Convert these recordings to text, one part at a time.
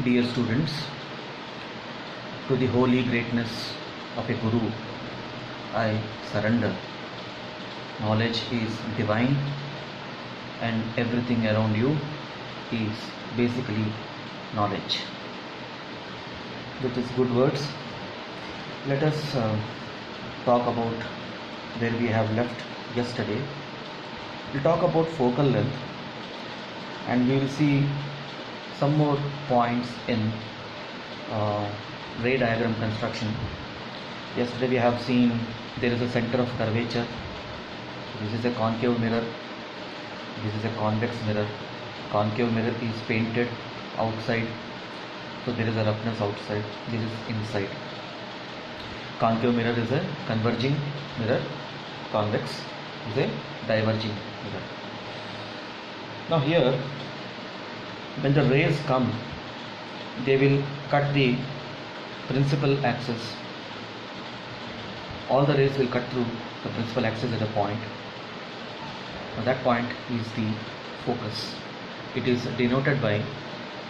Dear students, to the holy greatness of a Guru, I surrender. Knowledge is divine, and everything around you is basically knowledge. With these good words, let us talk about where we have left yesterday. We'll talk about focal length, and we will see some more points in ray diagram construction. Yesterday we have seen there is a center of curvature. This is a concave mirror. This is a convex mirror. Concave mirror is painted outside, so there is a roughness outside. This is inside. Concave mirror is a converging mirror. Convex is a diverging mirror. Now here, when the rays come, they will cut the principal axis. All the rays will cut through the principal axis at a point. Now that point is the focus. It is denoted by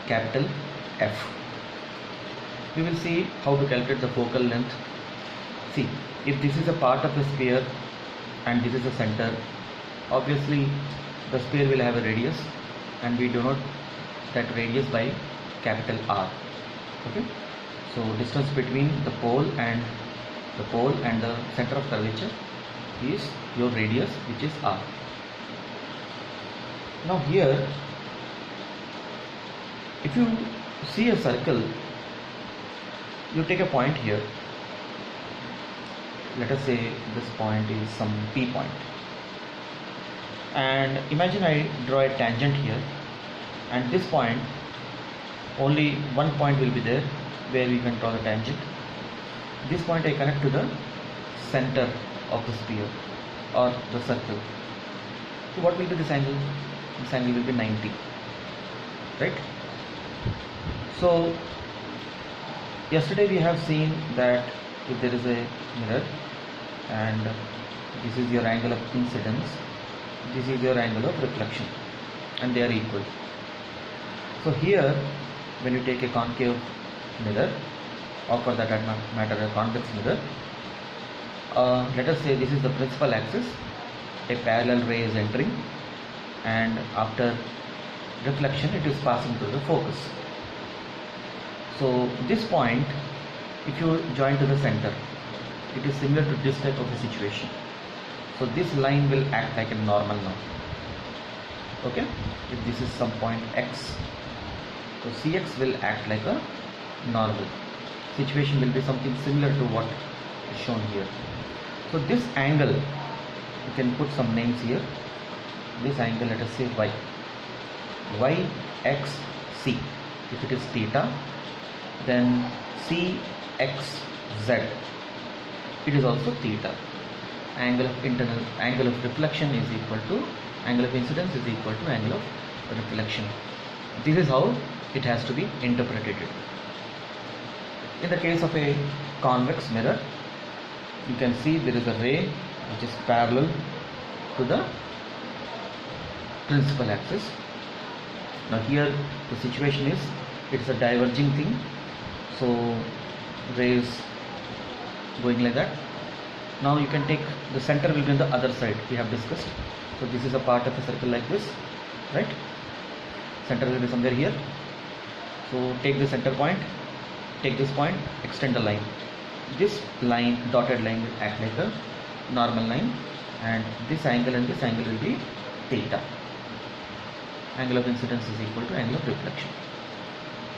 capital F. We will see how to calculate the focal length. See, if this is a part of a sphere and this is the center, obviously the sphere will have a radius, and we denote that radius by capital R. Okay, so distance between the pole and the center of curvature is your radius, which is R. Now here, if you see a circle, you take a point here. Let us say this point is some P point, and imagine I draw a tangent here, and this point, only one point will be there where we can draw the tangent. This point I connect to the center of the sphere or the circle. So what will be this angle? This angle will be 90, right? So yesterday we have seen that if there is a mirror and this is your angle of incidence, this is your angle of reflection, and they are equal. So here, when you take a concave mirror, or for that matter a convex mirror, let us say this is the principal axis, a parallel ray is entering, and after reflection it is passing through the focus. So this point, if you join to the center, it is similar to this type of a situation. So this line will act like a normal now. Okay, if this is some point X, so Cx will act like a normal. Situation will be something similar to what is shown here. So this angle, you can put some names here. This angle, let us say Y. YXC. If it is theta, then CXZ. It is also theta. Angle of reflection is equal to angle of incidence is equal to angle of reflection. This is how it has to be interpreted. In the case of a convex mirror, you can see there is a ray which is parallel to the principal axis. Now here the situation is, it's a diverging thing, so rays going like that. Now you can take the center will be on the other side, we have discussed. So this is a part of a circle like this, right? Center will be somewhere here. So take the center point, take this point, extend the line. This line, dotted line, will act like a normal line, and this angle and this angle will be theta. Angle of incidence is equal to angle of reflection.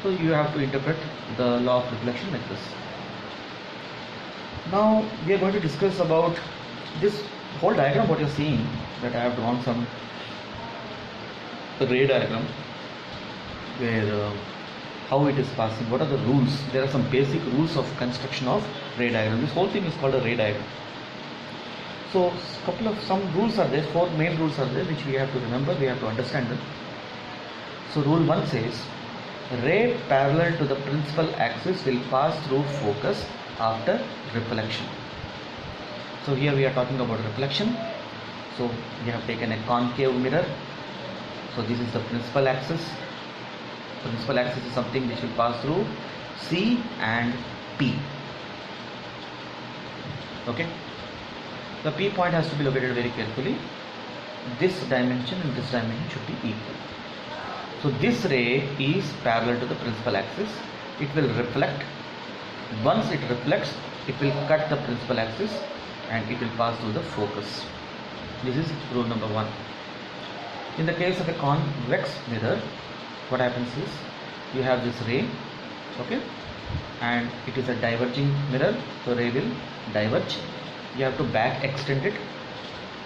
So you have to interpret the law of reflection like this. Now we are going to discuss about this whole diagram. What you are seeing, that I have drawn some ray diagram where how it is passing, what are the rules. There are some basic rules of construction of ray diagram. This whole thing is called a ray diagram. So some rules are there, 4 main rules are there, which we have to remember, we have to understand them. So rule 1 says, ray parallel to the principal axis will pass through focus after reflection. So here we are talking about reflection. So we have taken a concave mirror. So this is the principal axis. Principal axis is something which will pass through C and P. Okay. The P point has to be located very carefully. This dimension and this dimension should be equal. So this ray is parallel to the principal axis. It will reflect. Once it reflects, it will cut the principal axis and it will pass through the focus. This is rule number 1. In the case of a convex mirror, what happens is you have this ray, okay, and it is a diverging mirror, so ray will diverge. You have to back extend it.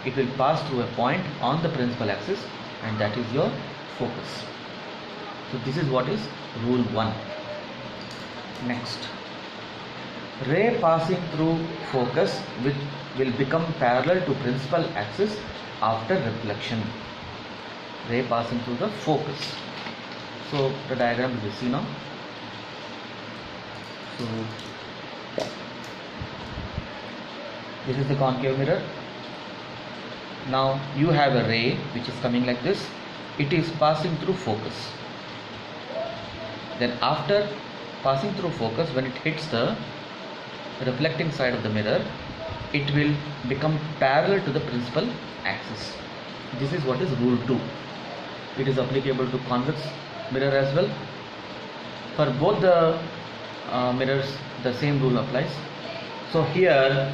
It will pass through a point on the principal axis, and that is your focus. So this is what is rule 1. Next, ray passing through focus will become parallel to principal axis after reflection. Ray passing through the focus. So the diagram you will see now. So this is the concave mirror. Now you have a ray which is coming like this. It is passing through focus. Then after passing through focus, when it hits the reflecting side of the mirror, it will become parallel to the principal axis. This is what is rule 2. It is applicable to convex mirror as well. For both the mirrors, the same rule applies. So here,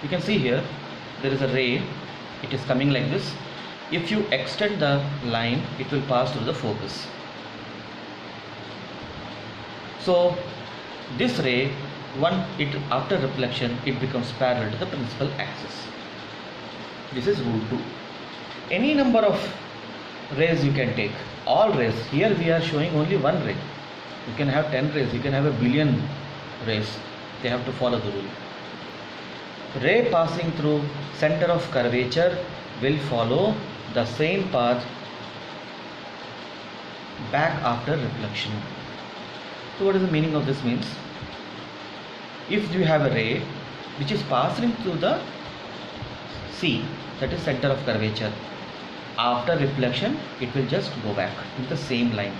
you can see here there is a ray. It is coming like this. If you extend the line, it will pass through the focus. So this ray, after reflection, it becomes parallel to the principal axis. This is rule 2. Any number of rays you can take, all rays. Here we are showing only one ray. You can have 10 rays, you can have a billion rays. They have to follow the rule. Ray passing through center of curvature will follow the same path back after reflection. So what is the meaning of this means? If you have a ray which is passing through the C, that is center of curvature, after reflection it will just go back in the same line.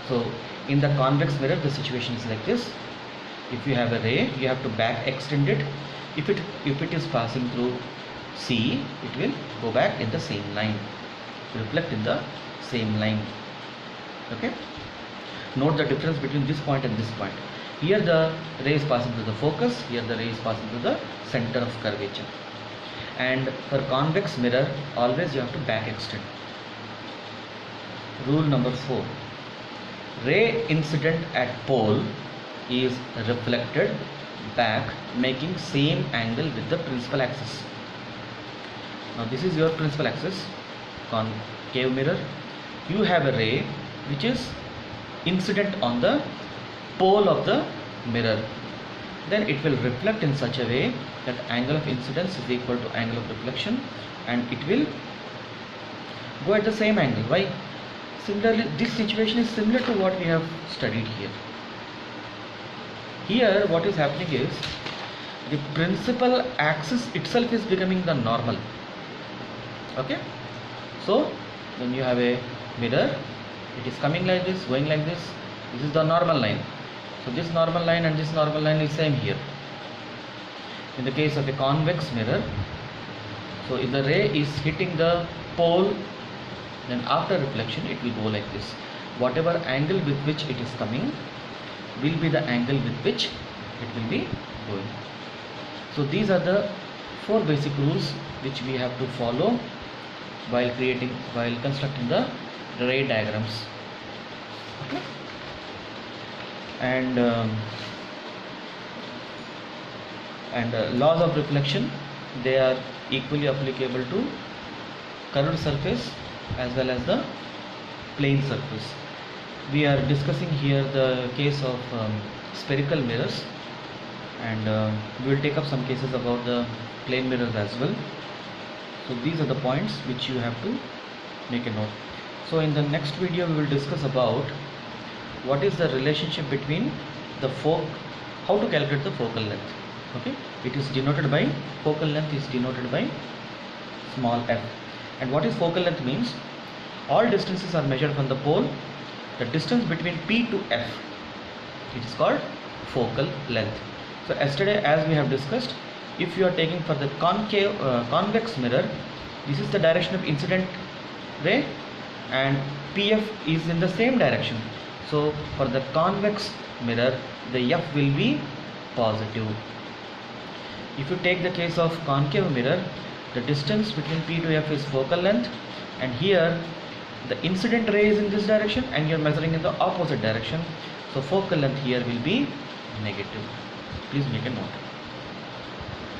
So in the convex mirror the situation is like this. If you have a ray, you have to back extend it. If it is passing through C, it will go back in the same line, reflect in the same line. Okay. Note the difference between this point and this point. Here the ray is passing through the focus. Here the ray is passing through the center of curvature. And for convex mirror, always you have to back extend. Rule number 4. Ray incident at pole is reflected back, making same angle with the principal axis. Now this is your principal axis, concave mirror. You have a ray which is incident on the pole of the mirror. Then it will reflect in such a way that angle of incidence is equal to angle of reflection, and it will go at the same angle. Why? Similarly, this situation is similar to what we have studied here. Here what is happening is the principal axis itself is becoming the normal. Okay. So when you have a mirror, it is coming like this, going like this. This is the normal line. So this normal line and this normal line is same here. In the case of a convex mirror, so if the ray is hitting the pole, then after reflection it will go like this. Whatever angle with which it is coming will be the angle with which it will be going. So these are the 4 basic rules which we have to follow while constructing the ray diagrams. Okay. And laws of reflection, they are equally applicable to curved surface as well as the plane surface. We are discussing here the case of spherical mirrors, and we will take up some cases about the plane mirrors as well. So these are the points which you have to make a note. So in the next video we will discuss about what is the relationship between the how to calculate the focal length. Okay, it is denoted by, focal length is denoted by small f. And what is focal length means? All distances are measured from the pole. The distance between P to F, it is called focal length. So yesterday, as we have discussed, if you are taking for the convex mirror, this is the direction of incident ray and PF is in the same direction. So for the convex mirror, the F will be positive. If you take the case of concave mirror, the distance between P to F is focal length, and here the incident ray is in this direction and you are measuring in the opposite direction. So focal length here will be negative. Please make a note.